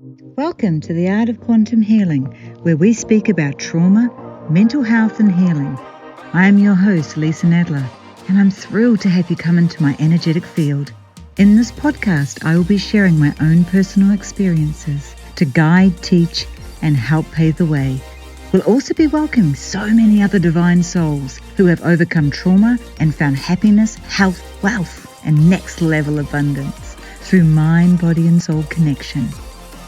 Welcome to the Art of Quantum Healing, where we speak about trauma, mental health and healing. I am your host, Lisa Nadler, and I'm thrilled to have you come into my energetic field. In this podcast, I will be sharing my own personal experiences to guide, teach, and help pave the way. We'll also be welcoming so many other divine souls who have overcome trauma and found happiness, health, wealth, and next level abundance through mind, body, and soul connection.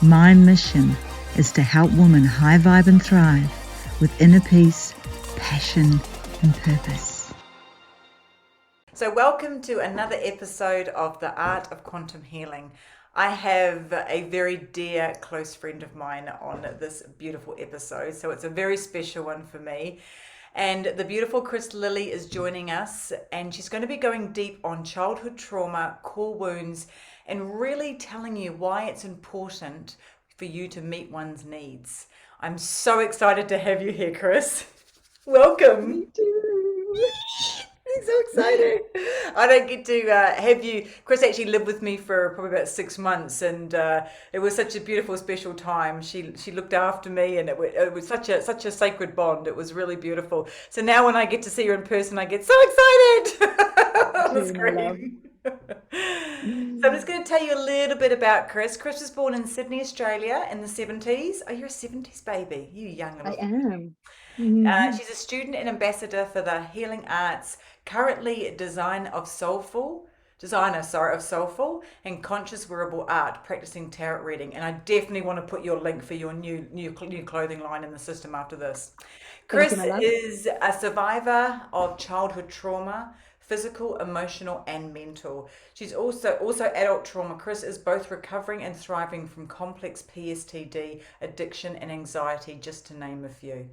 My mission is to help women high vibe and thrive with inner peace, passion, and purpose. So welcome to another episode of the Art of Quantum Healing. I have a very dear close friend of mine on this beautiful episode, so it's a very special one for me. And the beautiful Lilly is joining us, and she's going to be going deep on childhood trauma, core wounds, and really telling you why it's important for you to meet one's needs. I'm so excited to have you here, Kris. Welcome. Me too. I'm so excited. I don't get to have you. Kris actually lived with me for probably about 6 months, and it was such a beautiful, special time. She looked after me, and it was such a sacred bond. It was really beautiful. So now when I get to see her in person, I get so excited on the screen. So I'm just going to tell you a little bit about Kris. Kris was born in Sydney, Australia in the 70s. Oh, you're a 70s baby. You young little I am. She's a student and ambassador for the healing arts, currently designer of soulful and conscious wearable art, practicing tarot reading. And I definitely want to put your link for your new clothing line in the system after this. Kris is a survivor of childhood trauma, physical, emotional, and mental. She's also adult trauma. Kris is both recovering and thriving from complex PTSD, addiction, and anxiety, just to name a few.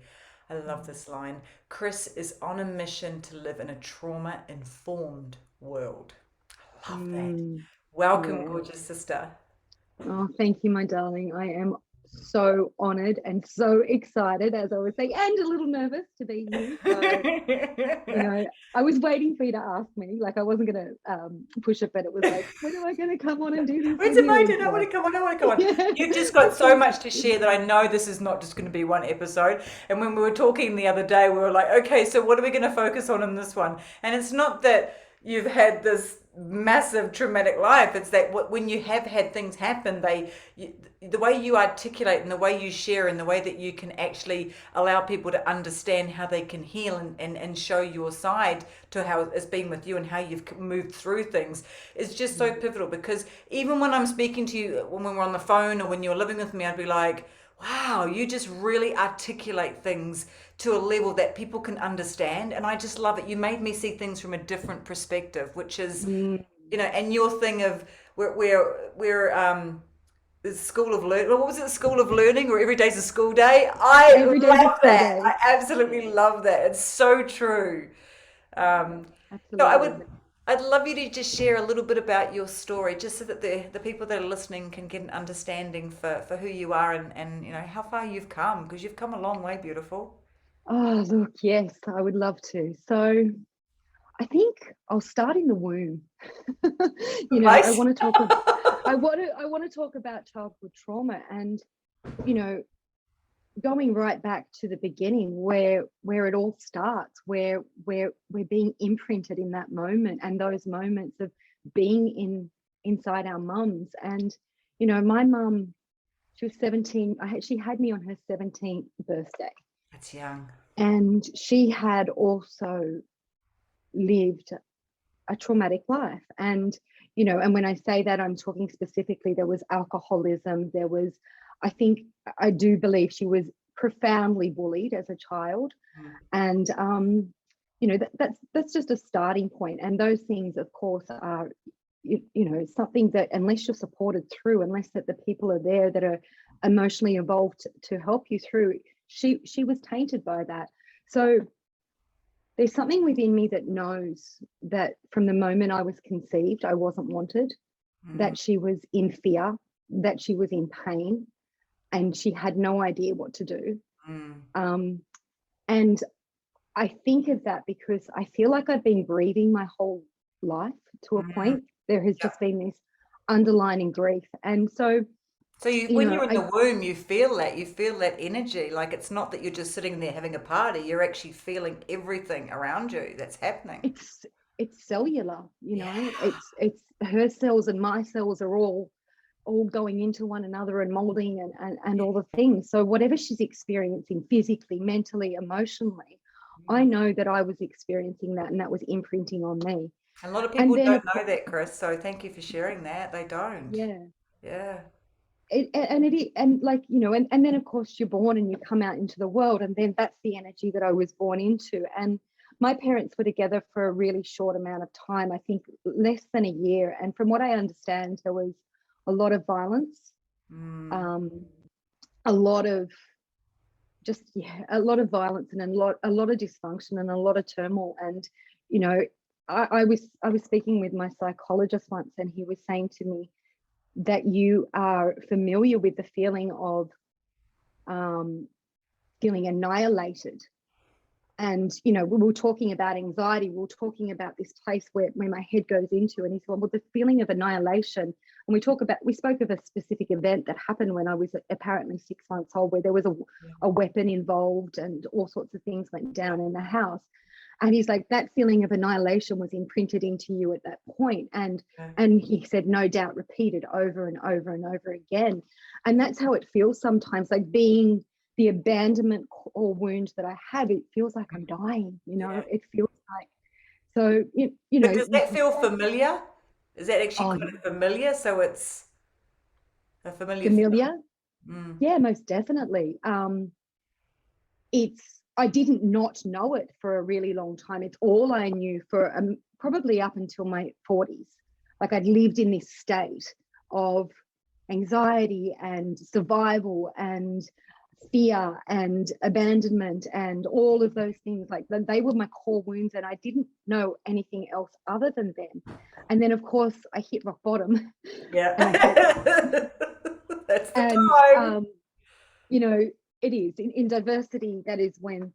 I love this line. Kris is on a mission to live in a trauma-informed world. I love that. Welcome, gorgeous sister. Oh, thank you, my darling. I am so honored and so excited, as I was saying, and a little nervous to be here. So, I was waiting for you to ask me. Like, I wasn't going to push it, but it was like, when am I going to come on and do this? When's it made? I want to come on. Yeah. You've just got so much to share that I know this is not just going to be one episode. And when we were talking the other day, we were like, okay, so what are we going to focus on in this one? And it's not that you've had this massive traumatic life. It's that when you have had things happen, the way you articulate and the way you share and the way that you can actually allow people to understand how they can heal and show your side to how it's been with you and how you've moved through things is just so pivotal. Because even when I'm speaking to you, when we're on the phone or when you're living with me, I'd be like, wow, you just really articulate things to a level that people can understand. And I just love it. You made me see things from a different perspective, which is, and your thing of we're the school of learning. What was it? School of learning, or every day's a school day. I love that. I absolutely love that. It's so true. So I'd love you to just share a little bit about your story, just so that the people that are listening can get an understanding for who you are and how far you've come, because you've come a long way, beautiful. Oh, look, yes, I would love to. So I think I'll start in the womb. Nice. I want to talk about childhood trauma and, going right back to the beginning where it all starts, where we're being imprinted in that moment and those moments of being inside our mums. And, my mum, she was 17. She had me on her 17th birthday. That's young. And she had also lived a traumatic life. And, and when I say that, I'm talking specifically, there was alcoholism. There was, I do believe she was profoundly bullied as a child. And, that's just a starting point. And those things, of course, are, something that unless you're supported through, unless that the people are there that are emotionally involved to help you through, she was tainted by that. So there's something within me that knows that from the moment I was conceived, I wasn't wanted, that she was in fear, that she was in pain, and she had no idea what to do. And I think of that because I feel like I've been grieving my whole life to a point. There has just been this underlining grief. And so So you when know, you're in the womb, you feel that energy. Like it's not that you're just sitting there having a party. You're actually feeling everything around you that's happening. it's it's cellular, you Yeah. know, it's her cells and my cells are all going into one another and molding and all the things. So whatever she's experiencing physically, mentally, emotionally, I Mm. know that I was experiencing that, and that was imprinting on me. A lot of And people then don't of know course, that, Kris. So thank you for sharing that. They don't. yeah, Yeah. and like, you know, and then of course you're born and you come out into the world, and then that's the energy that I was born into. And my parents were together for a really short amount of time, I think less than a year. And from what I understand, there was a lot of violence, Mm. um, a lot of just, yeah, a lot of violence, and a lot of dysfunction and a lot of turmoil. And you know, I was speaking with my psychologist once, and he was saying to me that you are familiar with the feeling of um, feeling annihilated. And you know, we were talking about anxiety, we were talking about this place where my head goes into. And he said, well, the feeling of annihilation. And we spoke of a specific event that happened when I was apparently 6 months old, where there was a weapon involved and all sorts of things went down in the house. And he's like, that feeling of annihilation was imprinted into you at that point. And Yeah. and he said, no doubt repeated over and over and over again. And that's how it feels sometimes, like being the abandonment or wound that I have. It feels like I'm dying, you know, Yeah. it feels like, so you But know, does that feel familiar? Is that actually oh, kind of familiar? So it's a familiar familiar. feeling. Yeah, most definitely. I didn't not know it for a really long time. It's all I knew for probably up until my 40s. Like I'd lived in this state of anxiety and survival and fear and abandonment and all of those things. Like they were my core wounds, and I didn't know anything else other than them. And then of course I hit rock bottom. Yeah. And I hit, That's the and time. you know, it is in diversity, that is when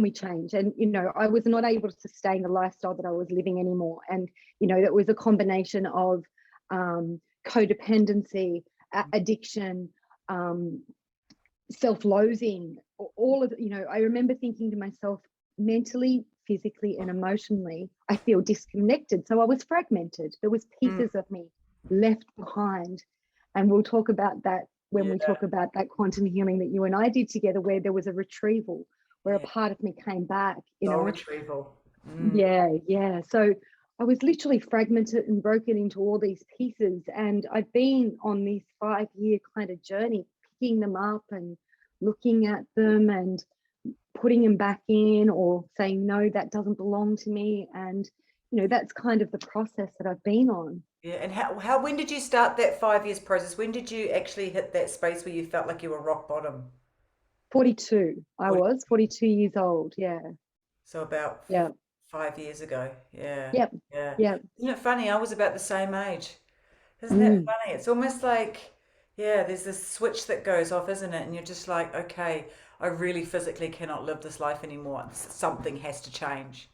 we change. And you know, I was not able to sustain the lifestyle that I was living anymore. And you know, that was a combination of codependency, addiction, self-loathing, all of, you know, I remember thinking to myself, mentally, physically and emotionally I feel disconnected. So I was fragmented. There was Mm. pieces of me left behind. And we'll talk about that when we Yeah. talk about that quantum healing that you and I did together, where there was a retrieval, where a Yeah. part of me came back, you Soul know. retrieval. Mm. Yeah. So I was literally fragmented and broken into all these pieces. And I've been on this 5-year kind of journey, picking them up and looking at them and putting them back in, or saying, no, that doesn't belong to me. And, you know, that's kind of the process that I've been on. Yeah. And how when did you start that 5 years process? When did you actually hit that space where you felt like you were rock bottom? 42, I 40, was 42 years old. Yeah. so about Yeah. 5 years ago. Yeah. Yep. Yeah. Yep. Isn't it funny? I was about the same age. Isn't that Mm. funny? It's almost like, yeah, there's this switch that goes off, isn't it? And you're just like, okay, I really physically cannot live this life anymore. Something has to change.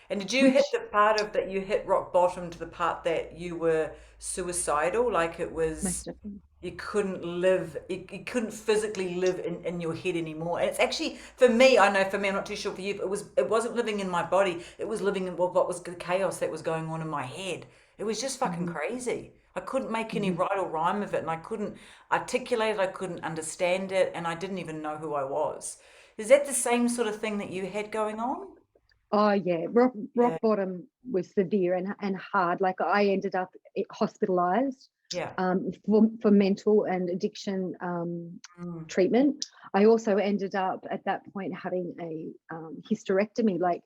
And did you hit Which the part of that you hit rock bottom to the part that you were suicidal? Like it most was, definitely. you couldn't live, you couldn't physically live in your head anymore. And it's actually, for me, I know for me, I'm not too sure for you, but it wasn't living in my body. It was living in what was the chaos that was going on in my head. It was just fucking Mm-hmm. crazy. I couldn't make any Mm-hmm. right or rhyme of it, and I couldn't articulate it, I couldn't understand it, and I didn't even know who I was. Is that the same sort of thing that you had going on? Oh yeah, rock Yeah, rock bottom was severe and hard. Like I ended up hospitalized yeah. for mental and addiction Mm. treatment. I also ended up at that point having a hysterectomy. Like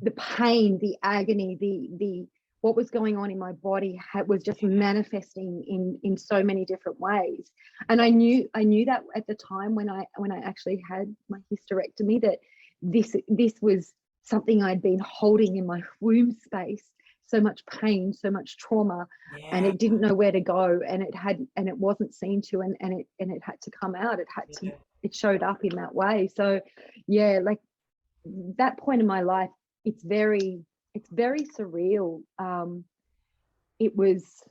the pain, the agony, the what was going on in my body was just manifesting in so many different ways. And I knew that at the time when I actually had my hysterectomy, that this was something I'd been holding in my womb space, so much pain, so much trauma, and Yeah, it didn't know where to go, and it wasn't seen to, and it had to come out. yeah. It showed up in that way. So yeah, like that point in my life, it's very surreal. It was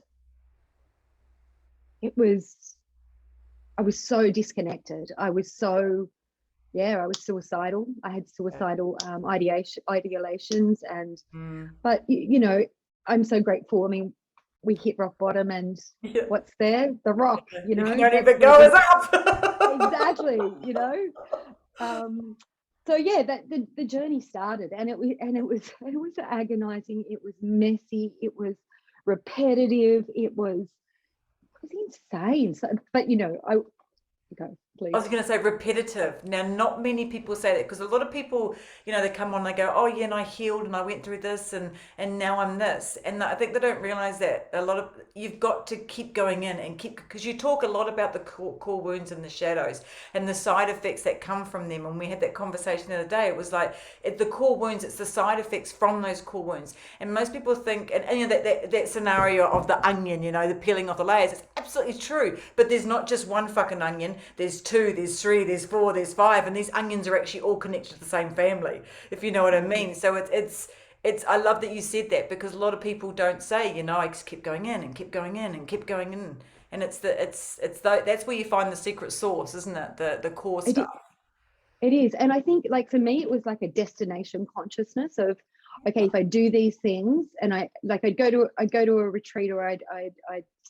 I was so disconnected. I was suicidal. I had suicidal ideations, and but I'm so grateful. I mean, we hit rock bottom, and what's there? The rock. You can only but go is up. Exactly. So yeah, that the journey started, and it was agonizing. It was messy. It was repetitive. It was insane. So, but go, please. I was going to say repetitive. Now, not many people say that, because a lot of people, they come on and they go, oh yeah, and I healed and I went through this and now I'm this. And I think they don't realize that you've got to keep going in and because you talk a lot about the core wounds and the shadows and the side effects that come from them. And we had that conversation the other day. It was like the core wounds, it's the side effects from those core wounds. And most people think, and that scenario of the onion, the peeling off the layers, it's absolutely true. But there's not just one fucking onion. There's 2, there's 3, there's 4, there's 5, and these onions are actually all connected to the same family, if you know what I mean. So it's I love that you said that, because a lot of people don't say, I just keep going in and keep going in and keep going in, and that's where you find the secret sauce, isn't it? The core stuff. It is, and I think, like, for me, it was like a destination consciousness of, okay, if I do these things, and I'd go to a retreat, or I'd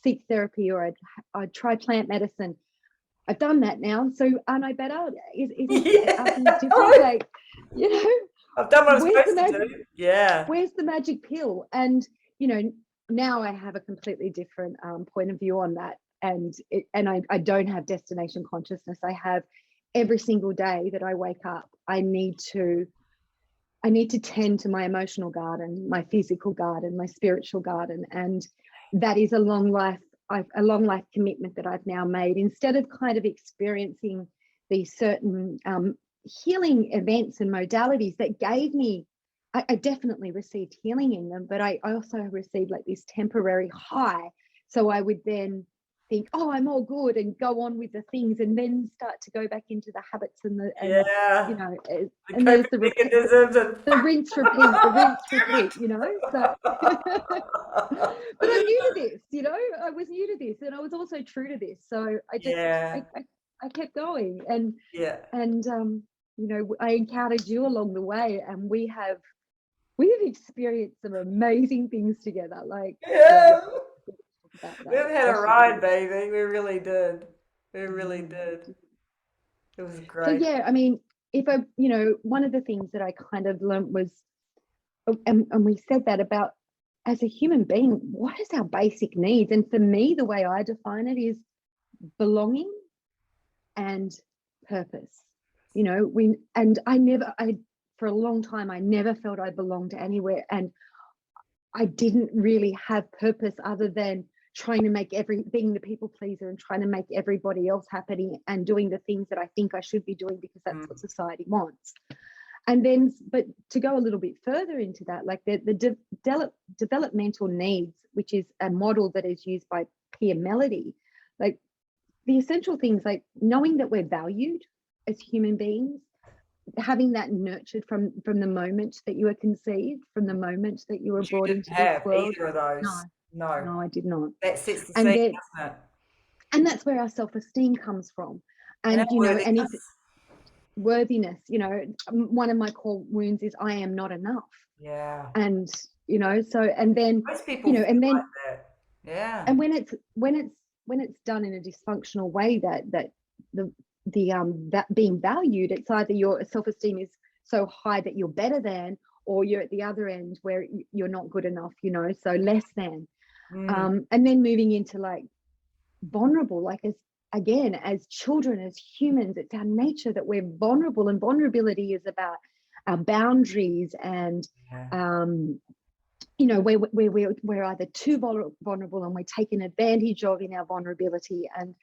seek therapy, or I'd try plant medicine. I've done that now, so aren't I better? Is different? Like, I've done what I'm supposed to do. Yeah. Where's the magic pill? And now I have a completely different point of view on that, and I don't have destination consciousness. I have every single day that I wake up, I need to tend to my emotional garden, my physical garden, my spiritual garden, and that is a long life commitment that I've now made. Instead of kind of experiencing these certain healing events and modalities that gave me, I definitely received healing in them, but I also received like this temporary high. So I would then think, oh, I'm all good, and go on with the things, and then start to go back into the habits and there's the rinse repeat, so but I'm new to this, I was new to this, and I was also true to this, so I just I kept going, and I encountered you along the way, and we have experienced some amazing things together, like we've had a ride, baby. We really did. It was great. So yeah, I mean, one of the things that I kind of learned was, and we said that about, as a human being, what is our basic needs? And for me, the way I define it is belonging and purpose. For a long time, I never felt I belonged anywhere, and I didn't really have purpose other than trying to make being the people pleaser and trying to make everybody else happy and doing the things that I think I should be doing because that's what society wants. And then, but to go a little bit further into that, like the developmental needs, which is a model that is used by Pia Mellody, like the essential things, like knowing that we're valued as human beings, having that nurtured from the moment that you were conceived, from the moment that you were brought into this world. Either of those. No, I did not. That sets the scene, doesn't it? And that's where our self-esteem comes from, and and it's worthiness. One of my core wounds is I am not enough. Yeah. And so, and then most people and then like that. Yeah. And when it's done in a dysfunctional way, that being valued, it's either your self-esteem is so high that you're better than, or you're at the other end where you're not good enough, so less than. And then moving into like vulnerable, like as children, as humans, it's our nature that we're vulnerable, and vulnerability is about our boundaries, and we're either too vulnerable and we're taken advantage of in our vulnerability, and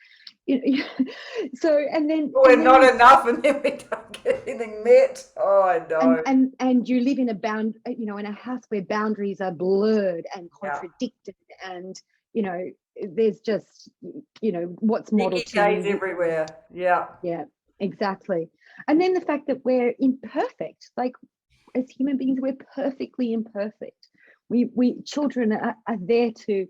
so, and then we're not enough, and then we don't get anything met. Oh, I know. And you live in in a house where boundaries are blurred and contradicted, and there's just what's modeled to you everywhere. Yeah exactly. And then the fact that we're imperfect, like as human beings, we're perfectly imperfect. We children are there to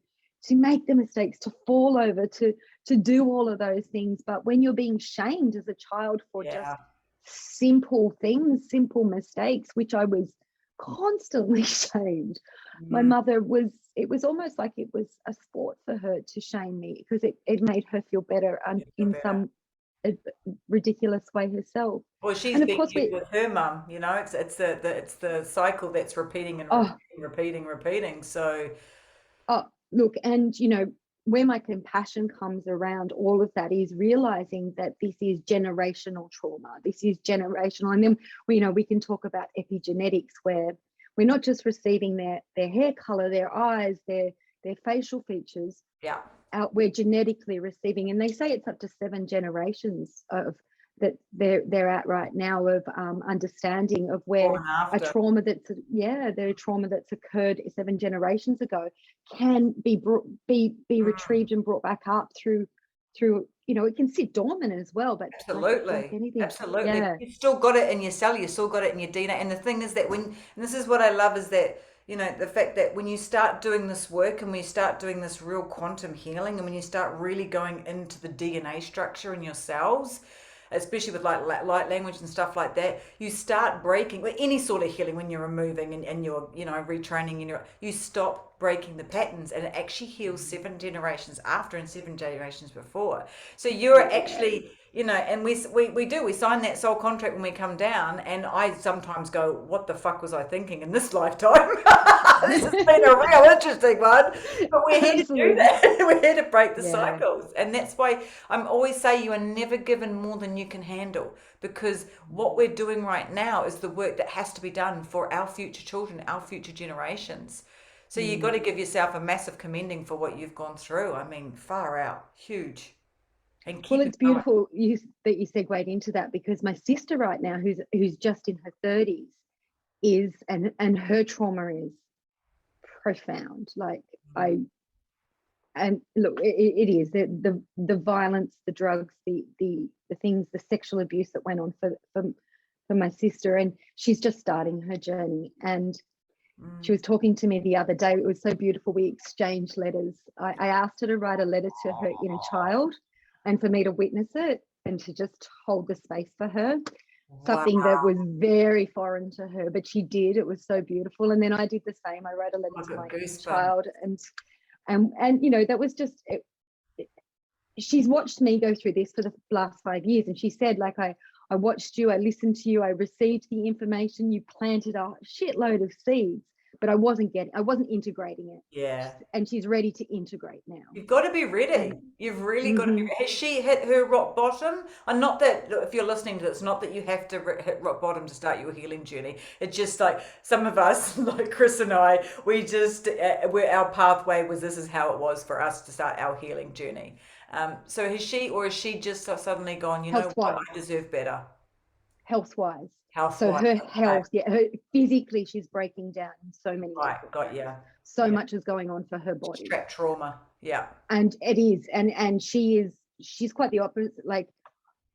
make the mistakes, to fall over, to do all of those things. But when you're being shamed as a child for just Yeah. simple things, simple mistakes, which I was constantly shamed. My Mm. mother was, it was almost like it was a sport for her to shame me, because it made her feel better in Better. some ridiculous way herself. Well, she's And of been course used with her mum, you know, it's the cycle that's repeating and oh, repeating. So look, and where my compassion comes around all of that is realizing that this is generational trauma. This is generational. And then we can talk about epigenetics, where we're not just receiving their hair color, their eyes, their facial features. yeah. We're genetically receiving, and they say it's up to 7 generations of that they're at right now, of understanding of where Before and after. a trauma their trauma that's occurred 7 generations ago can be retrieved and brought back up through it can sit dormant as well, but like anything. Absolutely. Yeah. You still got it in your cell, you still got it in your DNA. And the thing is that and this is what I love, is that, the fact that when you start doing this work and when you start doing this real quantum healing, and when you start really going into the DNA structure in your cells, especially with like light language and stuff like that, you start breaking, with any sort of healing, when you're removing and you're retraining, and you stop breaking the patterns, and it actually heals 7 generations after and 7 generations before. So you're actually, and we sign that soul contract when we come down, and I sometimes go, what the fuck was I thinking in this lifetime? This has been a real interesting one, but we're here to do that. We're here to break the cycles, and that's why I'm always say you are never given more than you can handle, because what we're doing right now is the work that has to be done for our future children, our future generations. So you got to give yourself a massive commending for what you've gone through. I mean, far out, huge. And well, it's beautiful that you segued into that, because my sister right now, who's just in her 30s, is and her trauma is profound. Like and look, it is the violence, the drugs, the things, the sexual abuse that went on for my sister, and she's just starting her journey. And she was talking to me the other day. It was so beautiful. We exchanged letters. I asked her to write a letter to her inner child, and for me to witness it and to just hold the space for her. Something that was very foreign to her, but she did. It was so beautiful. And then I did the same. I wrote a letter to my inner child, and that was just she's watched me go through this for the last 5 years, and she said, like, I watched you, I listened to you, I received the information, you planted a shitload of seeds, but I wasn't integrating it. Yeah. And she's ready to integrate now. You've got to be ready. You've really got to be. Has she hit her rock bottom? And not that, if you're listening to it, it's not that you have to hit rock bottom to start your healing journey. It's just like some of us, like Kris and I, we just, our pathway was, this is how it was for us to start our healing journey. So has she just suddenly gone, know what, I deserve better? Health-wise. Health-wise. So her health, her physically, she's breaking down in so many So much is going on for her body. Trapped trauma. Yeah. And it is, and she's quite the opposite. Like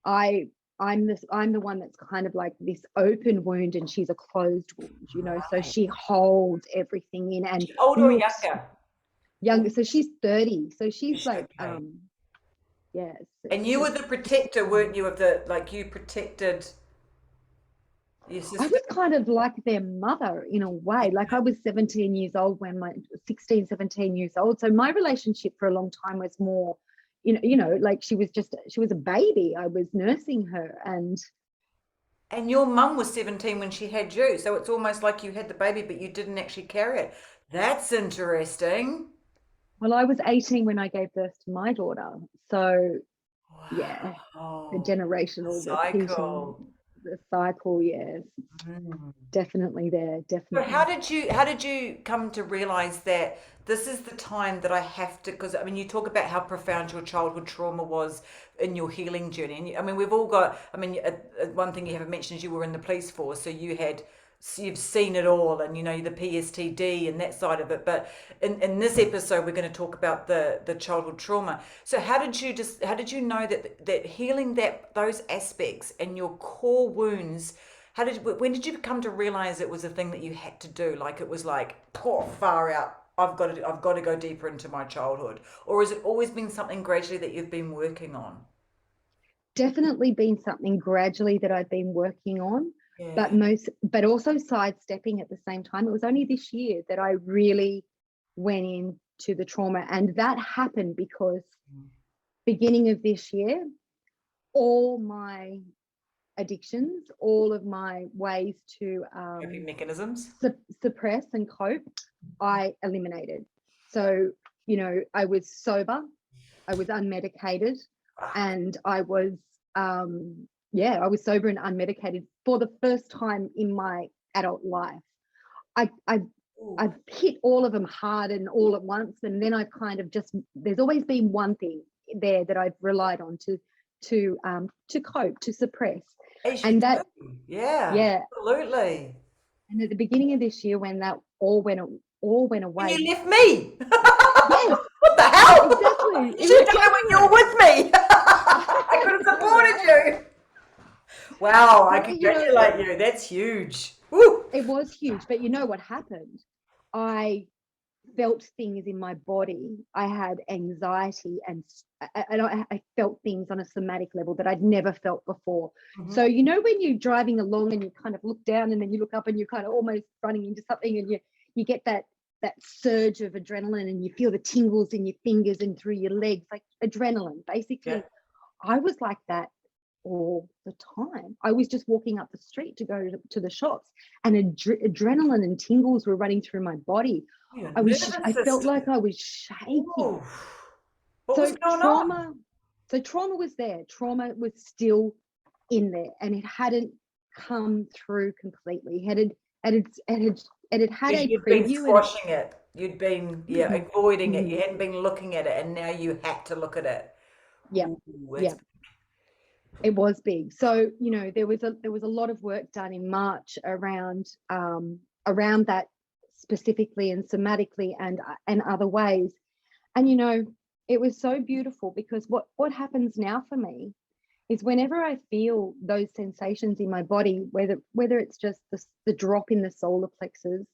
I'm the one that's kind of like this open wound, and she's a closed wound, so she holds everything in. And older or younger? Younger. So she's 30. So she's like, yes. And you were the protector, weren't you, you protected your sister? I was kind of like their mother in a way. Like, I was 17 years old when 17 years old. So my relationship for a long time was more, like she was a baby. I was nursing her. And your mum was 17 when she had you. So it's almost like you had the baby, but you didn't actually carry it. That's interesting. Well, I was 18 when I gave birth to my daughter. So, yeah, the generational, the cycle, yes, definitely there, definitely. So how did you come to realize that this is the time that I have to, because I mean, you talk about how profound your childhood trauma was in your healing journey, and I mean, we've all got, I mean, one thing you haven't mentioned is you were in the police force, so you've seen it all, and the PSTD and that side of it. But in this episode, we're going to talk about the childhood trauma. So how did you know that healing those aspects and your core wounds, when did you come to realize it was a thing that you had to do? Like, it was like, far out, I've got to go deeper into my childhood? Or has it always been something gradually that you've been working on? Definitely been something gradually that I've been working on, Yeah. but also sidestepping at the same time. It was only this year that I really went into the trauma, and that happened because beginning of this year, all my addictions, all of my ways to Coping mechanisms. suppress and cope, I eliminated. So, I was sober, I was unmedicated, and I was I was sober and unmedicated for the first time in my adult life. I've hit all of them hard and all at once, and then I've kind of just, there's always been one thing there that I've relied on to cope, to suppress. And that, yeah, absolutely. and at the beginning of this year, when that all went When away, you left me. yes, What the hell? exactly. You should have done it when you were with me. I could have supported you. Wow, I congratulate you. That's huge. Woo. It was huge, but you know what happened? I felt things in my body. I had anxiety, and I felt things on a somatic level that I'd never felt before. Mm-hmm. So when you're driving along and you kind of look down and then you look up and you're kind of almost running into something, and you get that surge of adrenaline, and you feel the tingles in your fingers and through your legs, like adrenaline. Basically, Yeah. I was like that all the time. I was just walking up the street to go to the shops, and adrenaline and tingles were running through my body. I felt like I was shaking. Ooh. What was going on? Trauma was there. Trauma was still in there, and it hadn't come through completely. It had a You'd preview. been squashing it. You'd been avoiding it. You hadn't been looking at it, and now you had to look at it. Yeah, yeah. It was big. So there was a lot of work done in March around that specifically and somatically and other ways, and it was so beautiful, because what happens now for me is whenever I feel those sensations in my body, whether it's just the drop in the solar plexus,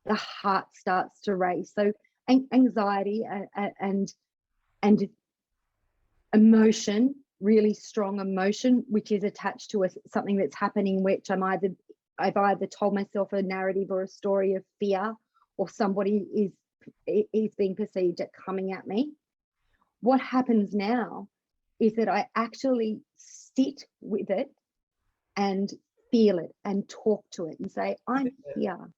the heart starts to race. So anxiety and emotion, really strong emotion, which is attached to something that's happening, which I've either told myself a narrative or a story of fear, or somebody is being perceived at coming at me. What happens now is that I actually sit with it and feel it and talk to it and say, I'm here.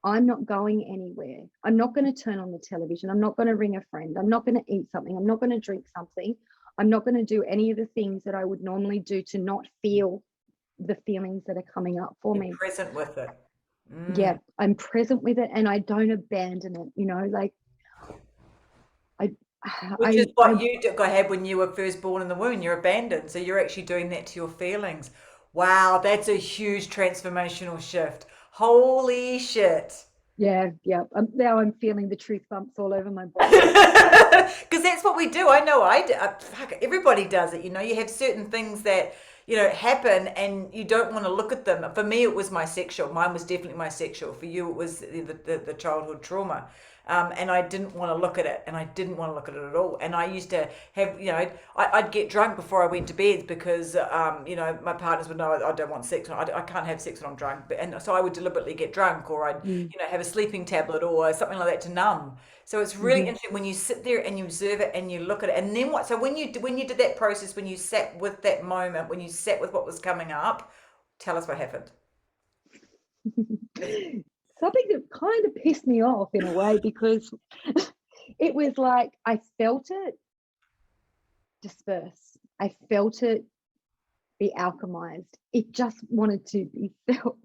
I'm not going anywhere. I'm not going to turn on the television. I'm not going to ring a friend. I'm not going to eat something. I'm not going to drink something. I'm not going to do any of the things that I would normally do to not feel the feelings that are coming up for me. Present with it. Yeah, I'm present with it, and I don't abandon it. Like which is what you had when you were first born in the womb. You're abandoned, so you're actually doing that to your feelings. Wow, that's a huge transformational shift. Holy shit. Yeah. Now I'm feeling the truth bumps all over my body. Because that's what we do. I know I do. Everybody does it. You have certain things that, happen and you don't want to look at them. For me, it was my sexual. Mine was definitely my sexual. For you, it was the childhood trauma. And I didn't want to look at it, and I didn't want to look at it at all. And I used to have, I'd get drunk before I went to bed because, my partners would know I don't want sex. I can't have sex when I'm drunk. And so I would deliberately get drunk, or I'd, have a sleeping tablet or something like that to numb. So it's really interesting when you sit there and you observe it and you look at it. And then what? So when you did that process, when you sat with that moment, when you sat with what was coming up, tell us what happened. Something that kind of pissed me off in a way, because it was like I felt it disperse. I felt it be alchemized. It just wanted to be felt.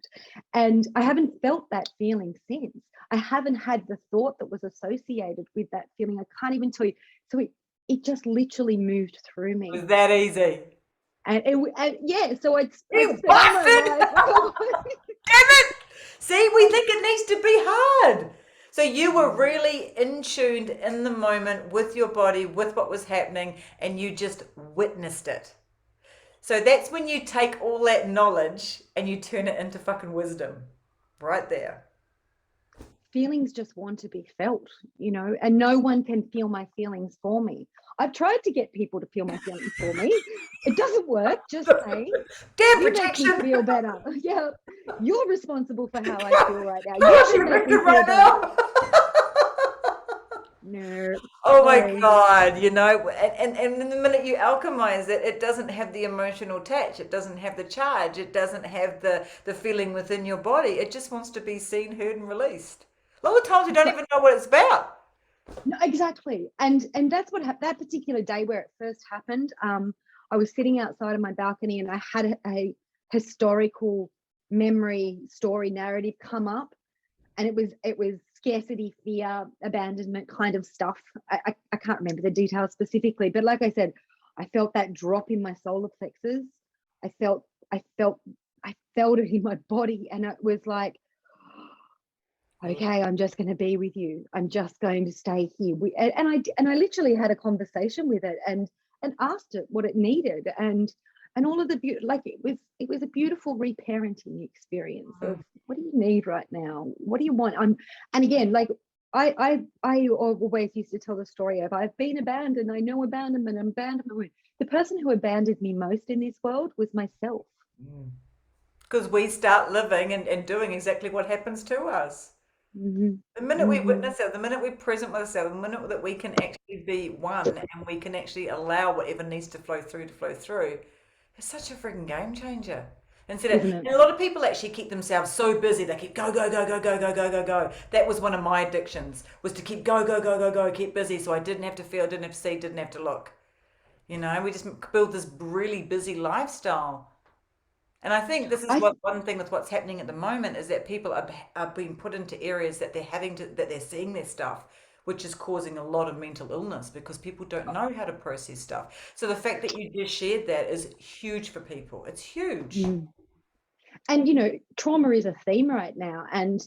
And I haven't felt that feeling since. I haven't had the thought that was associated with that feeling. I can't even tell you. So it just literally moved through me. It was that easy. So it's Damn it! See, we think it needs to be hard. So you were really in tuned in the moment with your body, with what was happening, and you just witnessed it. So that's when you take all that knowledge and you turn it into fucking wisdom. Right there. feelings just want to be felt, and no one can feel my feelings for me. I've tried to get people to feel my feelings for me. It doesn't work. Just saying. Damn You make me protection. feel better. Yeah, you're responsible for how I feel right now. Oh, You she's should make me victim feel right better. now. No. Oh my Sorry. God, and the minute you alchemize it, it doesn't have the emotional attach, it doesn't have the charge, it doesn't have the feeling within your body. It just wants to be seen, heard, and released. A lot of times you don't even know what it's about. No, exactly. And that's what that particular day where it first happened. I was sitting outside of my balcony and I had a historical memory story narrative come up, and it was scarcity, fear, abandonment kind of stuff. I can't remember the details specifically, but like I said, I felt that drop in my solar plexus. I felt it in my body, and it was like, okay, I'm just going to be with you. I'm just going to stay here. And I literally had a conversation with it and asked it what it needed, and all of the it was a beautiful reparenting experience of, what do you need right now? What do you want? And again, like I always used to tell the story of, I've been abandoned. I know abandonment. The person who abandoned me most in this world was myself. Because we start living and doing exactly what happens to us. Mm-hmm. The minute we witness it, the minute we're present with ourselves, the minute that we can actually be one and we can actually allow whatever needs to flow through, it's such a freaking game changer. Instead of, and a lot of people actually keep themselves so busy, they keep go. That was one of my addictions, was to keep go, keep busy, so I didn't have to feel, didn't have to see, didn't have to look. We just build this really busy lifestyle. And I think this is one thing with what's happening at the moment, is that people are being put into areas that they're seeing their stuff, which is causing a lot of mental illness because people don't know how to process stuff. So the fact that you just shared that is huge for people. It's huge. And trauma is a theme right now, and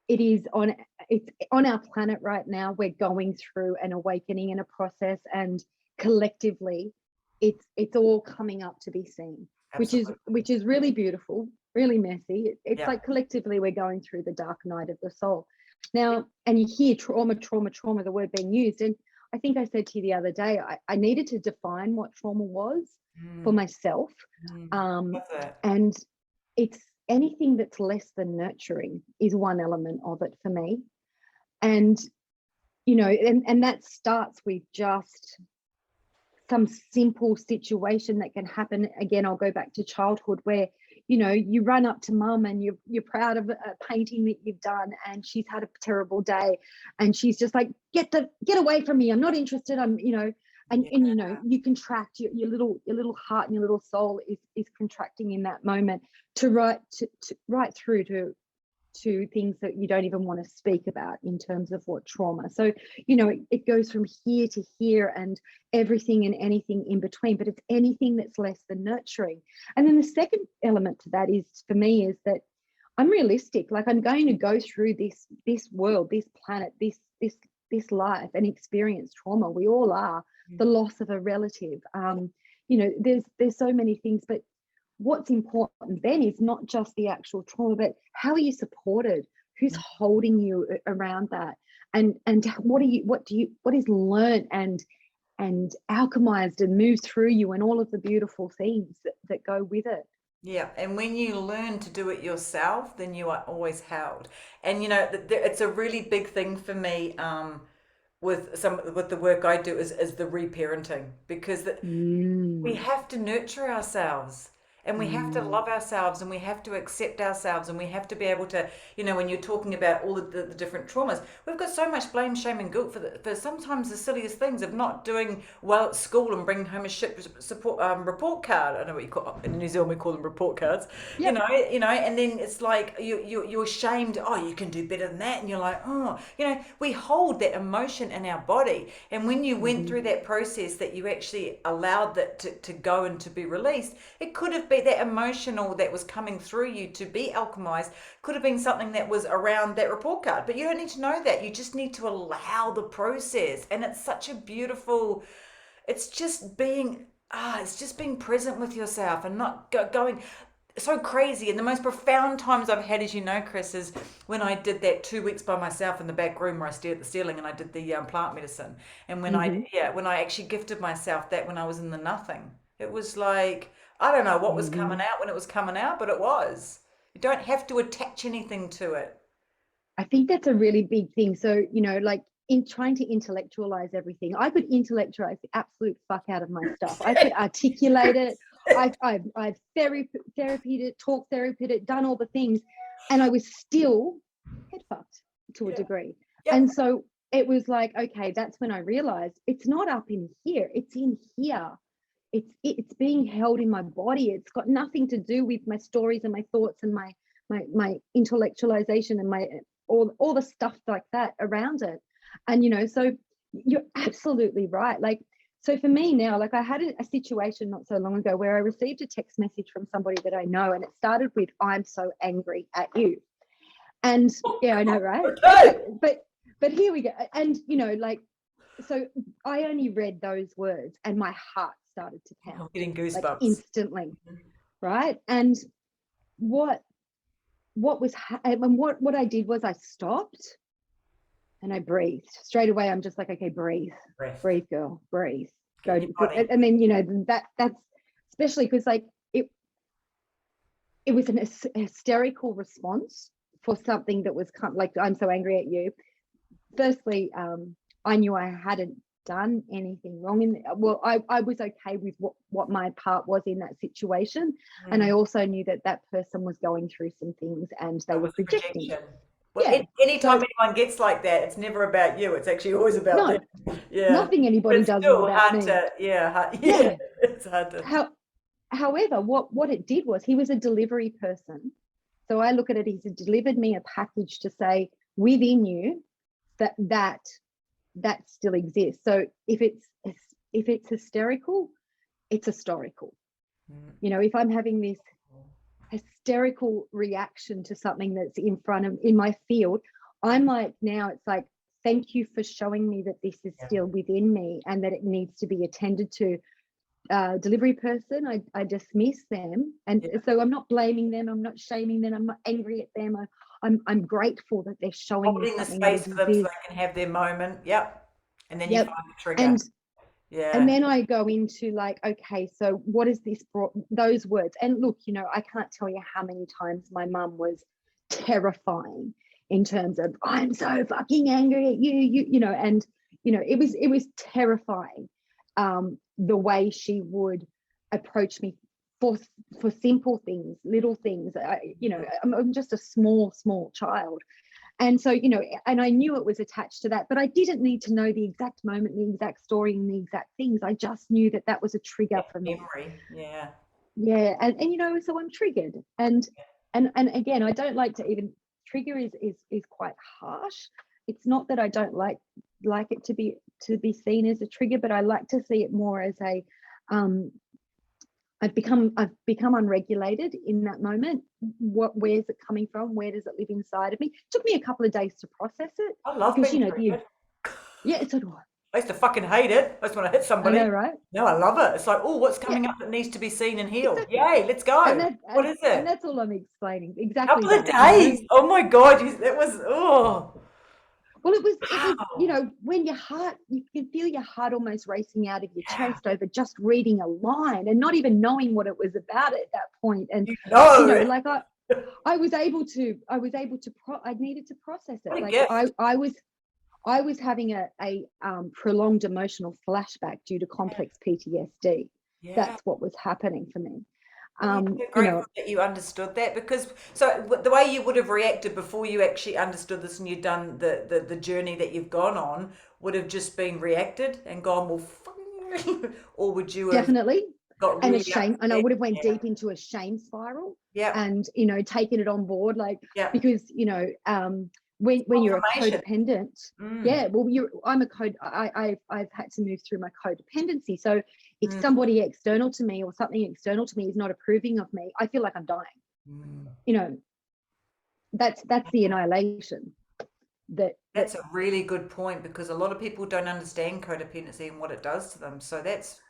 it's on our planet right now. We're going through an awakening and a process, and collectively it's all coming up to be seen. Absolutely. which is really beautiful, really messy. It's like collectively we're going through the dark night of the soul now, and you hear trauma, the word being used, and I think I said to you the other day, I needed to define what trauma was for myself. And it's anything that's less than nurturing is one element of it for me. And and that starts with just some simple situation that can happen. Again, I'll go back to childhood, where you run up to mum and you're proud of a painting that you've done, and she's had a terrible day, and she's just like, get away from me, I'm not interested, and you contract, your little heart and your little soul is contracting in that moment to right through to things that you don't even want to speak about in terms of what trauma. So, it goes from here to here and everything and anything in between, but it's anything that's less than nurturing. And then the second element to that is, for me, is that I'm realistic. Like, I'm going to go through this world, this planet, this life, and experience trauma. We all are. The loss of a relative. There's so many things, but what's important then is not just the actual trauma, but how are you supported? Who's holding you around that? And what is learned and alchemized and moved through you, and all of the beautiful things that go with it. Yeah, and when you learn to do it yourself, then you are always held. And it's a really big thing for me. With the work I do is the reparenting, because we have to nurture ourselves. And we have to love ourselves, and we have to accept ourselves, and we have to be able to, when you're talking about all of the different traumas, we've got so much blame, shame, and guilt for sometimes the silliest things of not doing well at school and bringing home a shit report card. I know what you call, in New Zealand we call them report cards. Yep. And then it's like you're ashamed. Oh, you can do better than that, and you're like, oh, we hold that emotion in our body, and when you went through that process, that you actually allowed that to go and to be released, it could have been that emotional that was coming through you to be alchemized, could have been something that was around that report card, but you don't need to know that. You just need to allow the process. And it's such a beautiful, it's just being present with yourself, and not going, so crazy. And the most profound times I've had, as you know, Kris, is when I did that 2 weeks by myself in the back room where I stared at the ceiling and I did the plant medicine. And when Hmm. when I actually gifted myself that when I was in the nothing, it was like, I don't know what was coming Hmm. out when it was coming out, but it was. You don't have to attach anything to it. I think that's a really big thing. So, like in trying to intellectualize everything, I could intellectualize the absolute fuck out of my stuff. I could articulate it. I've therapied it, talk therapied it, done all the things, and I was still head fucked to a Yeah. degree. Yep. And so it was like, okay, that's when I realized it's not up in here, it's in here. It's being held in my body. It's got nothing to do with my stories and my thoughts and my intellectualization and my all the stuff like that around it. And so you're absolutely right. Like, so for me now, like I had a situation not so long ago where I received a text message from somebody that I know, and it started with, "I'm so angry at you." And yeah, I know, right? Okay. But here we go. And like, so I only read those words and my heart started to I'm pound, getting like goosebumps. instantly, right? And what was and what I did was I stopped and I breathed. Straight away I'm just like, okay, breathe, Breath. breathe, girl, breathe. Get Go in your body. and then that's especially because like it was an hysterical response for something that was kind of like, "I'm so angry at you." Firstly, I knew I hadn't done anything wrong I was okay with what my part was in that situation, and I also knew that person was going through some things and they That were was a projecting. projection. Well, Yeah, anytime so anyone gets like that, it's never about you. It's actually always about them. no, Yeah. nothing But anybody it's does is still about hard me. to, yeah, Yeah. it's hard to. However, what it did was, he was a delivery person, so I look at it, he's delivered me a package to say, within you, that still exists. So if it's hysterical, it's historical. If I'm having this hysterical reaction to something that's in my field, I'm like, now it's like, thank you for showing me that this is still within me and that it needs to be attended to. Delivery person, I dismiss them, and so I'm not blaming them, I'm not shaming them, I'm not angry at them. I'm grateful that they're showing me Holding the something that space for them so exists. they can have their moment. Yep. And then you Yep. find the trigger. and Yeah. and then I go into like, okay, so what is this brought, those words? And look, I can't tell you how many times my mum was terrifying in terms of, "I'm so fucking angry at you," and it was terrifying, the way she would approach me for simple things, little things. I'm just a small child, and so, and I knew it was attached to that, but I didn't need to know the exact moment, the exact story, and the exact things. I just knew that was a trigger for me. Memory. Yeah. Yeah, and so I'm triggered, and again, I don't like to even, trigger is quite harsh. It's not that I don't like it to be seen as a trigger, but I like to see it more as a, I've become unregulated in that moment. Where's it coming from? Where does it live inside of me? It took me a couple of days to process it, I love because being triggered. yeah, so do I. I used to fucking hate it. I just want to hit I somebody. know, right? No, I love it. It's like, oh, what's Yeah, coming up that needs to be seen and healed? exactly. Yay, let's And go. that What and, is and it? that's all I'm explaining. Exactly Couple of that. days. Oh my God, that was, oh. Well, it was, Wow. when your heart, you can feel your heart almost racing out of your Yeah. chest over just reading a line and not even knowing what it was about at that point. And, You know. like I was able to, I needed to process it. What a Like gift. I was having a prolonged emotional flashback due to complex PTSD. Yeah. That's what was happening for me. Well, you're so grateful that you understood that, because the way you would have reacted before you actually understood this and you'd done the journey that you've gone on would have just been reacted and gone, well, or would you have Definitely. got And a really shame, and I upset? would have went Yeah. deep into a shame spiral, Yeah. and taken it on board, like, Yeah. because when you're a Confirmation. codependent, Mm. yeah, well, I'm a code I've had to move through my codependency. So if Mm. somebody external to me or something external to me is not approving of me, I feel like I'm dying. Mm. That's the annihilation. That's a really good point, because a lot of people don't understand codependency and what it does to them. So that's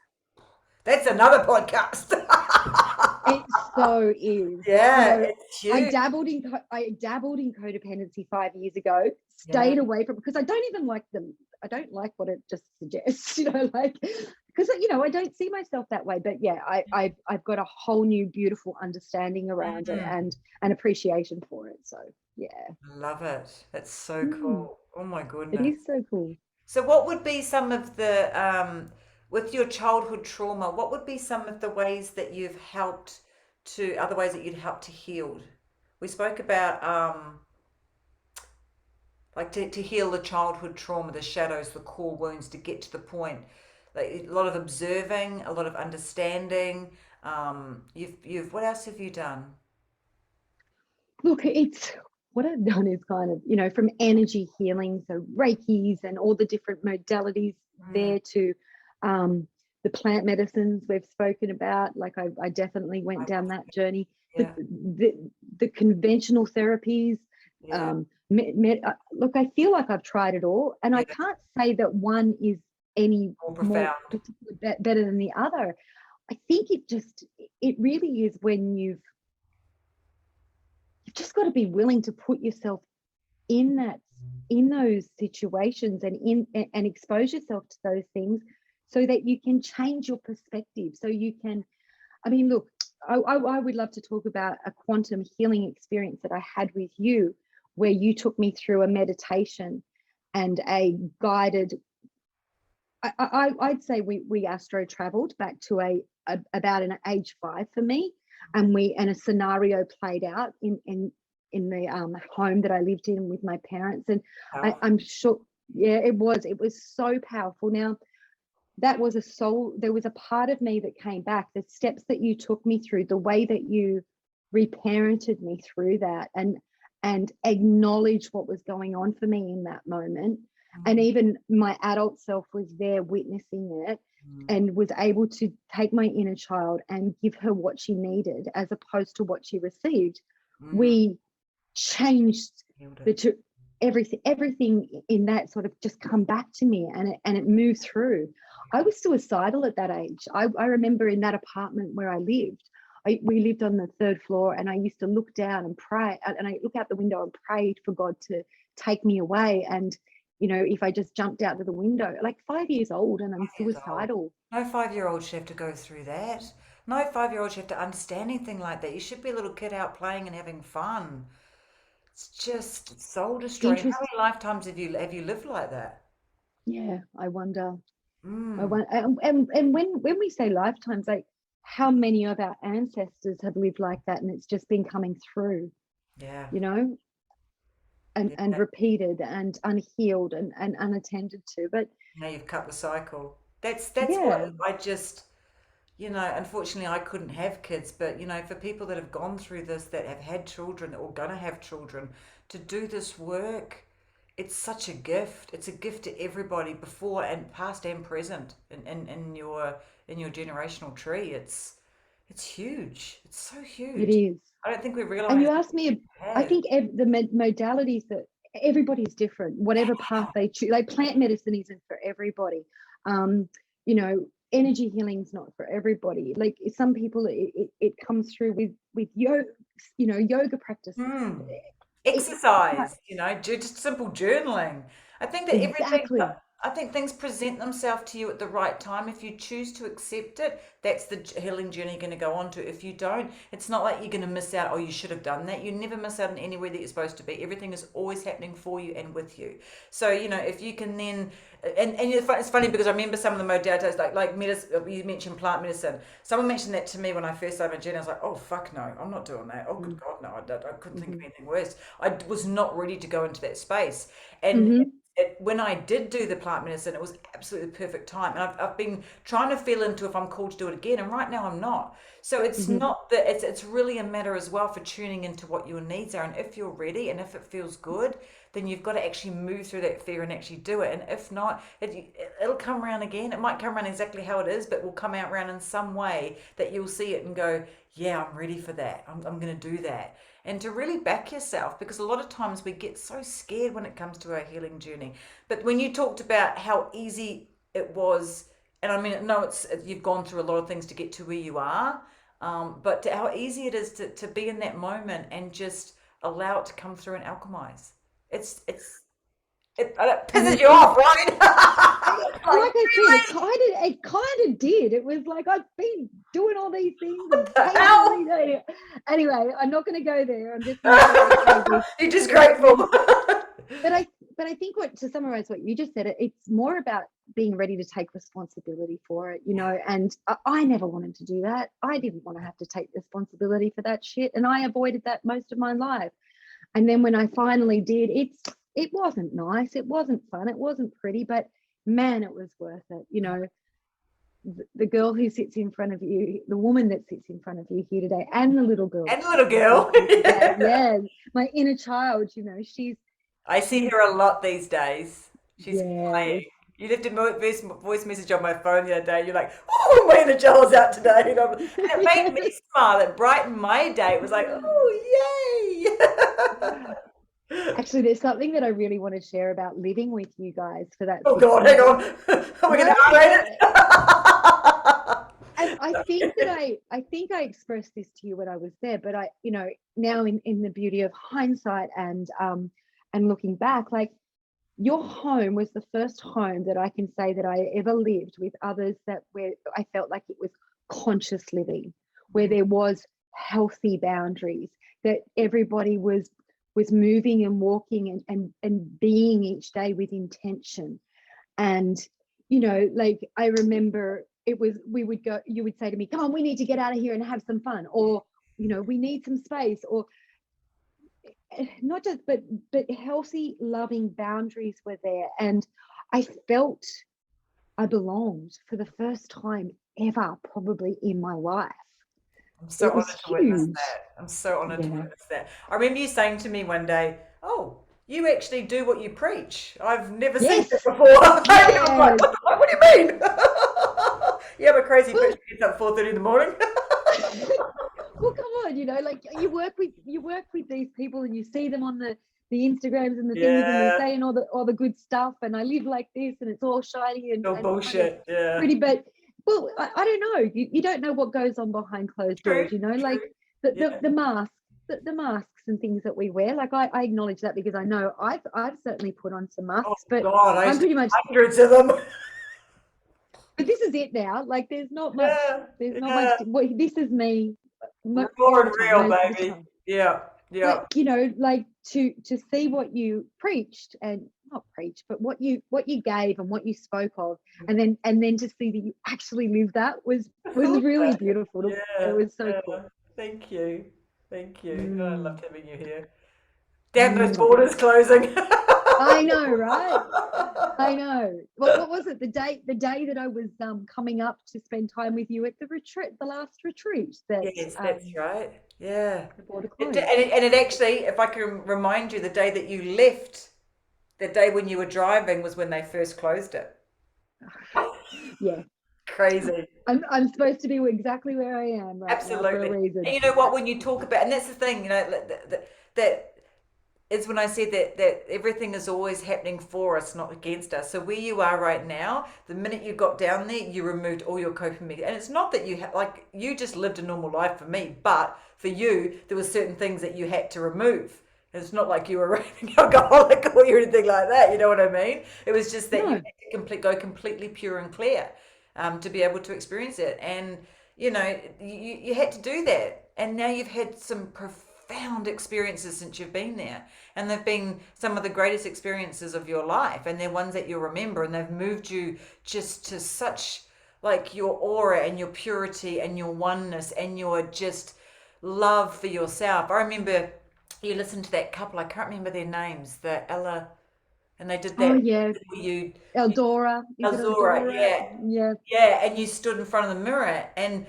another podcast. It so is. Yeah, it's I huge. dabbled in codependency 5 years ago. Yeah. Stayed away from, because I don't even like them. I don't like what it just suggests. Like, because I don't see myself that way. But yeah, I've got a whole new beautiful understanding around it, Mm, and an appreciation for it. So yeah, love it. That's so Mm, cool. Oh my it goodness. is so cool. So what would be some of the with your childhood trauma, what would be some of the ways that you've helped to other ways that you'd help to heal? We spoke about like to heal the childhood trauma, the shadows, the core wounds, to get to the point. Like a lot of observing, a lot of understanding. You've what else have you done? Look, it's what I've done is kind of, from energy healing, so Reiki's and all the different modalities Mm, there, to um, the plant medicines we've spoken about. Like I definitely I went down love that journey. The yeah, the conventional therapies. yeah, Look, I feel like I've tried it all, and I yeah. can't say that one is any More more profound. particularly better than the other. I think it really is when you've just got to be willing to put yourself in those situations, and expose yourself to those things, so that you can change your perspective, so you can, I mean, look, I would love to talk about a quantum healing experience that I had with you, where you took me through a meditation and a guided, I'd say we astro traveled back to about an age 5 for me, and a scenario played out in the home that I lived in with my parents, and I'm Powerful. sure, yeah, it was so powerful. Now, there was a part of me that came back, the steps that you took me through, the way that you reparented me through that, and acknowledged what was going on for me in that moment. And Mm, even my adult self was there witnessing it, mm, and was able to take my inner child and give her what she needed as opposed to what she received. mm. We changed Healed it. the two, everything in that sort of just come back to me, and it moved through. I was suicidal at that age. I remember in that apartment where I lived, we lived on the 3rd floor, and I used to look down and pray, and I look out the window and prayed for God to take me away. And if I just jumped out of the window, like 5 years old, and I'm 5 years old. suicidal. No 5-year-old should have to go through that. No 5-year-old should have to understand anything like that. You should be a little kid out playing and having fun. It's just soul destroying. How Interest, many lifetimes have you lived like that? yeah, I wonder. Mm, And when we say lifetimes, like, how many of our ancestors have lived like that, and it's just been coming through, yeah, you know, and yeah. repeated and unhealed, and unattended to. But Now you've cut the cycle. That's yeah, what I just, unfortunately I couldn't have kids, but for people that have gone through this, that have had children or gonna have children, to do this work, it's such a gift. It's a gift to everybody before and past and present in your generational tree. It's huge. It's so it huge. is. I don't think we And realize you what asked me, we I have. think the modalities that everybody's different, whatever path they choose. Like, plant medicine isn't for everybody. Energy healing's not for everybody. Like, some people, it comes through with yoga practices. Hmm. It, Exercise, just simple journaling. I think that everything, exactly. I think things present themselves to you at the right time. If you choose to accept it, that's the healing journey you're going to go on to. If you don't, it's not like you're going to miss out, oh, you should have done that. You never miss out in anywhere that you're supposed to be. Everything is always happening for you and with you. So, if you can then, and it's funny because I remember some of the modalities, like medicine, you mentioned plant medicine. Someone mentioned that to me when I first started my journey. I was like, oh, fuck no, I'm not doing that. Oh, good Mm, God, no, I couldn't think of mhm, anything worse. I was not ready to go into that space. And mhm, when I did do the plant medicine, it was absolutely the perfect time. And I've been trying to feel into if I'm called to do it again. And right now I'm not. So it's mhm, not that it's really a matter as well for tuning into what your needs are. And if you're ready and if it feels good, then you've got to actually move through that fear and actually do it. And if not, it'll come around again. It might come around exactly how it is, but will come out around in some way that you'll see it and go, yeah, I'm ready for that. I'm going to do that. And to really back yourself, because a lot of times we get so scared when it comes to our healing journey. But when you talked about how easy it was, and I mean, no, you've gone through a lot of things to get to where you are. but how easy it is to be in that moment and just allow it to come through and alchemize. It pisses you off, right? Like I said, it kind of did. It was like I've been doing all these things and patiently. Anyway, I'm not going to go there. I'm just going to You're just grateful. But I think to summarize what you just said, it's more about being ready to take responsibility for it, and I never wanted to do that. I didn't want to have to take responsibility for that shit, and I avoided that most of my life. And then when I finally did, it wasn't nice, it wasn't fun, it wasn't pretty, but man, it was worth it. The girl who sits in front of you, the woman that sits in front of you here today, and the little girl. Yeah, my inner child, I see her a lot these days. She's playing. You left a voice message on my phone the other day. You're like, oh, my inner child's out today. And it made me smile. It brightened my day. It was like, oh, yay. Actually, there's something that I really want to share about living with you guys for that. Oh, God, hang on. Are we going to narrate it? And I think I expressed this to you when I was there, but now in the beauty of hindsight and looking back, like, your home was the first home that I can say that I ever lived with others where I felt like it was conscious living, where there was healthy boundaries, that everybody was moving and walking and being each day with intention. And like, I remember you would say to me, come on, we need to get out of here and have some fun, or we need some space, or not just but healthy, loving boundaries were there, and I felt I belonged for the first time ever probably in my life. I'm so honored to witness that. I'm so honored to witness that. I remember you saying to me one day, oh, you actually do what you preach. I've never seen this before. I'm like, what do you mean? You have a crazy bitch who gets up 4:30 in the morning. Well, come on, like, you work with these people and you see them on the Instagrams and the things, and they're saying all the good stuff, and I live like this and it's all shiny and bullshit, pretty, but well, I don't know. You don't know what goes on behind closed doors, like the masks, the masks and things that we wear. Like, I acknowledge that because I know I've certainly put on some masks, but God, I'm pretty much hundreds of them. But this is it now. Like, there's not much. There's not much. Well, this is me. Raw and real, baby. Yeah. But, like, to see what you preached, and not preached, but what you gave and what you spoke of, and then to see that you actually lived that was really beautiful. It was so cool. Thank you. Oh, I loved having you here. Damn, those borders closing. I know, right? I know. What was it? The day that I was coming up to spend time with you at the last retreat. Yes, that's right. Yeah. The border closed. And it actually, if I can remind you, the day that you left, the day when you were driving, was when they first closed it. Yeah. Crazy. I'm supposed to be exactly where I am right Absolutely. now for a reason. And you know what? When you talk about, and that's the thing, that is when I said that everything is always happening for us, not against us. So where you are right now, the minute you got down there, you removed all your coping mechanisms. And it's not that you just lived a normal life for me, but for you, there were certain things that you had to remove. It's not like you were an alcoholic or anything like that. You know what I mean? It was just that you had to go completely pure and clear to be able to experience it. And, you had to do that. And now you've had some profound experiences since you've been there, and they've been some of the greatest experiences of your life, and they're ones that you'll remember, and they've moved you just to such, like, your aura and your purity and your oneness and your just love for yourself. I remember you listened to that couple, I can't remember their names, the Ella, and they did that. Oh yeah, Eldora, yeah, and you stood in front of the mirror, and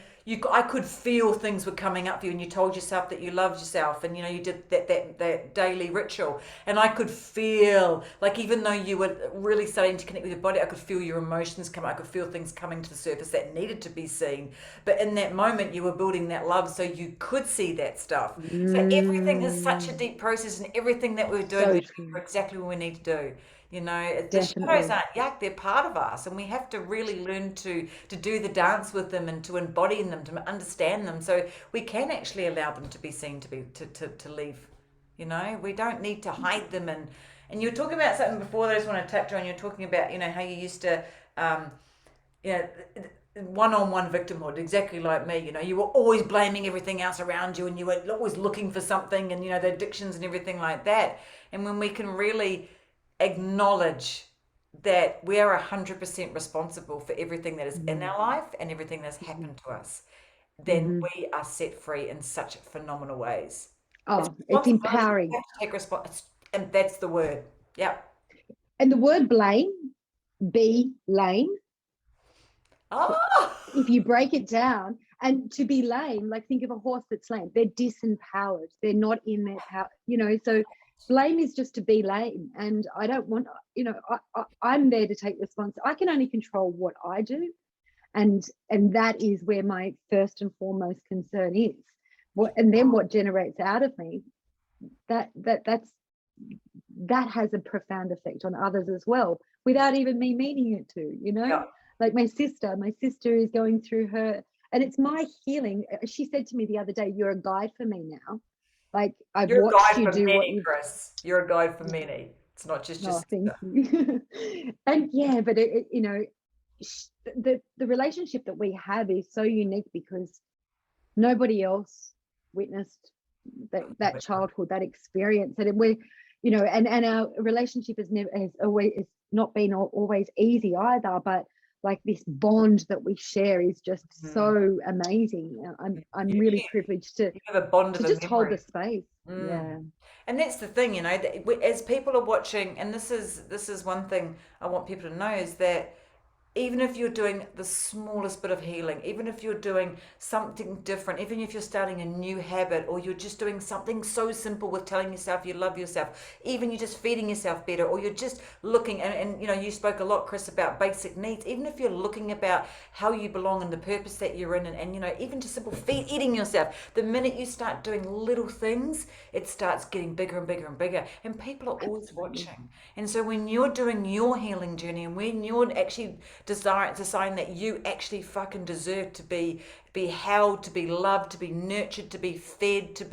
I could feel things were coming up for you, and you told yourself that you loved yourself, and you did that daily ritual, and I could feel, like, even though you were really starting to connect with your body, I could feel your emotions come. I could feel things coming to the surface that needed to be seen. But in that moment, you were building that love, so you could see that stuff. So everything is such a deep process, and everything that we're doing, we're doing exactly what we need to do. The shadows Definitely. aren't yuck, they're part of us, and we have to really learn to do the dance with them and to embody them, to understand them, so we can actually allow them to be seen, to leave. We don't need to hide them. And you were talking about something before that I just want to touch on. You're talking about how you used to um, you know, one-on-one victimhood, exactly like me. You were always blaming everything else around you, and you were always looking for something, and the addictions and everything like that. And when we can really acknowledge that we are 100% responsible for everything that is in our life and everything that's happened to us, then Mhm. we are set free in such phenomenal ways. It's Oh, it's responsibility. We empowering. have to take response, and that's the word. Yeah. And the word blame, be lame, Oh. if you break it down, and to be lame, like think of a horse that's lame, they're disempowered, they're not in their power, so blame is just to be lame. And I don't want, I'm there to take response. I can only control what I do, and that is where my first and foremost concern is. And then what generates out of me, that has a profound effect on others as well, without even me meaning it to. Yeah. Like my sister is going through her, and it's my healing. She said to me the other day, "You're a guide for me now. Like I've You're a watched guide you for do what many, you've." Kris. You're a guide for many. It's not just Oh, your thank sister. you. And yeah, but the relationship that we have is so unique because nobody else witnessed that childhood, that experience. And we're, and our relationship has always, it's not been always easy either, but like this bond that we share is just so amazing. I'm really privileged to You have a bond of a just hold memory. the space. Yeah. And that's the thing, that as people are watching, and this is one thing I want people to know, is that even if you're doing the smallest bit of healing, even if you're doing something different, even if you're starting a new habit, or you're just doing something so simple with telling yourself you love yourself, even you're just feeding yourself better, or you're just looking, and you spoke a lot, Kris, about basic needs. Even if you're looking about how you belong and the purpose that you're in, and even just simple eating yourself, the minute you start doing little things, it starts getting bigger and bigger and bigger, and people are always watching. And so when you're doing your healing journey, and when you're actually deciding that you actually fucking deserve to be held, to be loved, to be nurtured, to be fed, to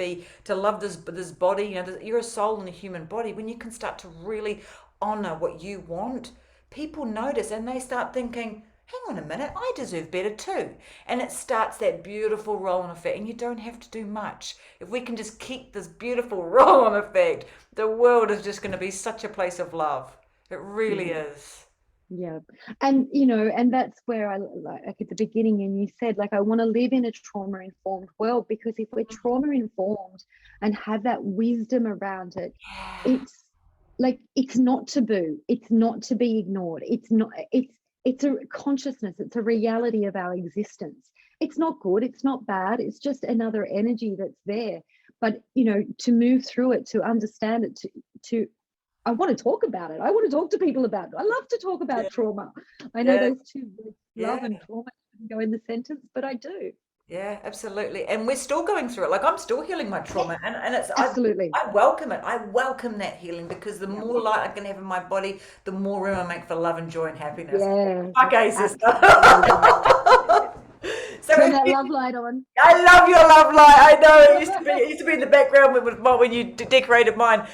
love this body. You're a soul in a human body. When you can start to really honor what you want, people notice, and they start thinking, hang on a minute, I deserve better too. And it starts that beautiful roll-on effect, and you don't have to do much. If we can just keep this beautiful roll-on effect, the world is just going to be such a place of love. It really is. Yeah. And and that's where I, like at the beginning, and you said, like, I want to live in a trauma informed world, because if we're trauma informed and have that wisdom around it, it's like, it's not taboo, it's not to be ignored, it's a consciousness, it's a reality of our existence. It's not good, it's not bad, it's just another energy that's there. But to move through it, to understand it, to I want to talk about it. I want to talk to people about it. I love to talk about trauma. I know Yeah. those two words, love and trauma, didn't go in the sentence, but I do. Yeah, absolutely. And we're still going through it. Like, I'm still healing my trauma, and it's Absolutely. I welcome it. I welcome that healing, because the Yeah. more light I can have in my body, the more room I make for love and joy and happiness. Yeah. Okay, sister. Absolutely. So Turn if that you, love light on. I love your love light. I know it used to be in the background when you decorated mine.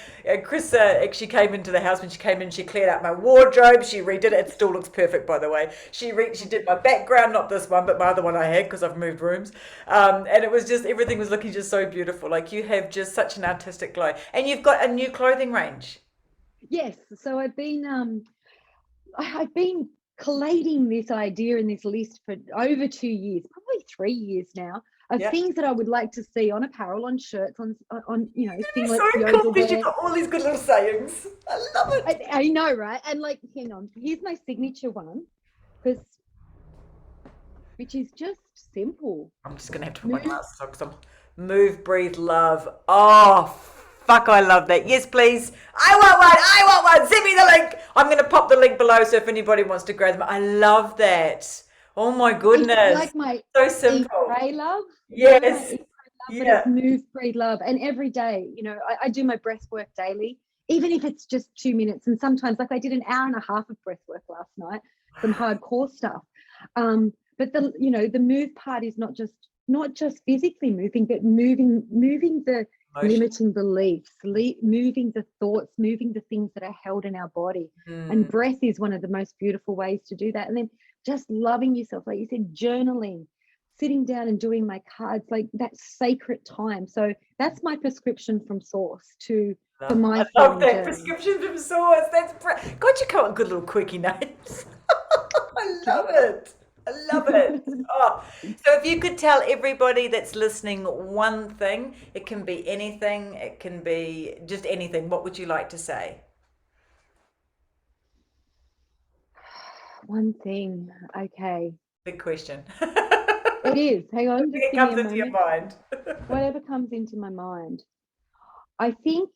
Kris actually came into the house. When she came in, she cleared out my wardrobe. She redid it. It still looks perfect, by the way. She did my background, not this one, but my other one I had, because I've moved rooms. And it was just, everything was looking just so beautiful. Like, you have just such an artistic glow, and you've got a new clothing range. Yes. So I've been collating this idea in this list for over 2 years, probably 3 years now, of Yeah. things that I would like to see on apparel, on shirts, on It's so singlets, yoga cool because you've wear. got all these good little sayings. I love it. I know, right? And like, hang on, here's my signature one, which is just simple. I'm just going to have to put my glasses on, because I'm move, breathe, love. Oh, fuck, I love that. Yes, please. I want one. Send me the link. I'm going to pop the link below, so if anybody wants to grab them. I love that. Oh my goodness. It's like my So eat, simple. pray, love. Yes. My eat, pray, love, but it's move, breathe, love. And every day, I do my breath work daily. even if it's just 2 minutes. And sometimes, like I did an hour and a half of breath work last night, some hardcore stuff. But the move part is not just physically moving, but moving the limiting beliefs, moving the thoughts, moving the things that are held in our body. And breath is one of the most beautiful ways to do that. And then just loving yourself, like you said, journaling, sitting down and doing my cards, like that sacred time. So that's my prescription from source for my I love that journey. prescription from source. God, you come up with good little quickie names. I love it. I love it. Oh, so if you could tell everybody that's listening one thing, it can be anything, it can be just anything, what would you like to say? One thing. Okay. Big question. It is. Hang on. Just It give me comes a into your moment. mind. Whatever comes into my mind. I think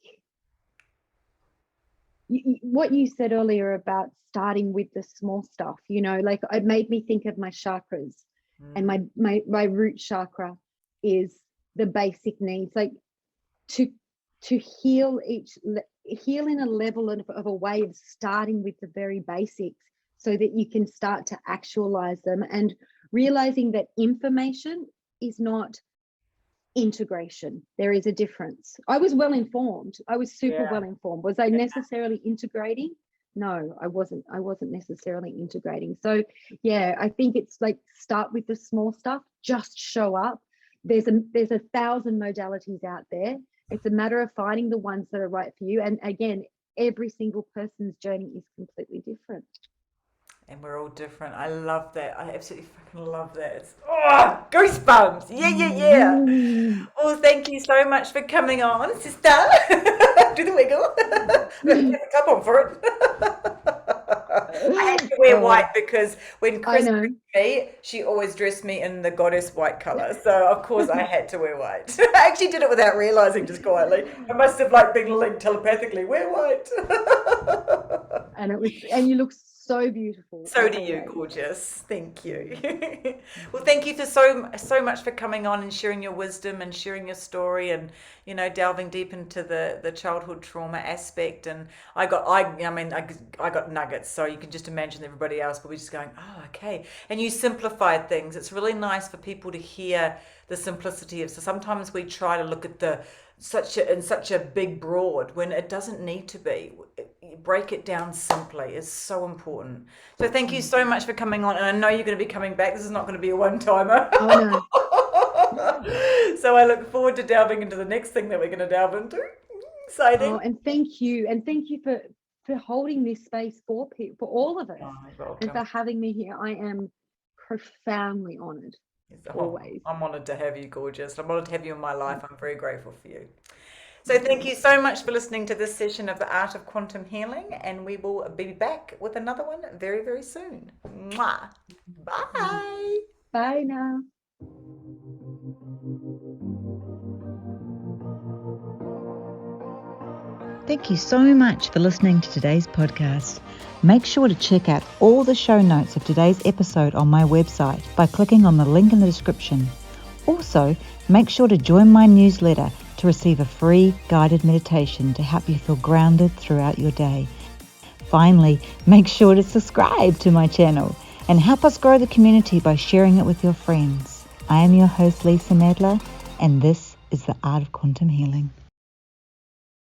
what you said earlier about starting with the small stuff, like it made me think of my chakras. And my root chakra is the basic needs, like to heal in a level of a way of starting with the very basics, so that you can start to actualize them, and realizing that information is not integration. There is a difference. I was well informed. I was super well informed. Was I necessarily integrating? No, I wasn't necessarily integrating. So yeah, I think it's like, start with the small stuff, just show up. There's 1,000 modalities out there. It's a matter of finding the ones that are right for you. And again, every single person's journey is completely different. And we're all different. I love that. I absolutely fucking love that. It's, goosebumps. Yeah. Well, thank you so much for coming on, sister. Do the wiggle. Put the cup on for it. I have to wear white because when Kris dressed me, she always dressed me in the goddess white color. So of course I had to wear white. I actually did it without realizing, just quietly. I must have been linked telepathically. Wear white. And you look so beautiful. So do you, gorgeous. Thank you. Well, thank you for so much for coming on and sharing your wisdom and sharing your story, and delving deep into the childhood trauma aspect. And I got nuggets, so you can just imagine everybody else will be just going, oh, okay. And you simplified things. It's really nice for people to hear the simplicity of. So sometimes we try to look at such a big broad when it doesn't need to be. Break it down simply is so important. So thank you so much for coming on, and I know you're going to be coming back. This is not going to be a one-timer. Oh, no. So I look forward to delving into the next thing that we're going to delve into. Exciting. Oh, and thank you for holding this space for people, for all of us, and for having me here. I am profoundly honored. Always. I'm honored to have you, gorgeous. I'm honored to have you in my life. I'm very grateful for you. So thank you so much for listening to this session of The Art of Quantum Healing, and we will be back with another one very, very soon. Mwah. Bye. Bye now. Thank you so much for listening to today's podcast. Make sure to check out all the show notes of today's episode on my website by clicking on the link in the description. Also, make sure to join my newsletter to receive a free guided meditation to help you feel grounded throughout your day. Finally, make sure to subscribe to my channel and help us grow the community by sharing it with your friends. I am your host, Lisa Nadler, and this is The Art of Quantum Healing.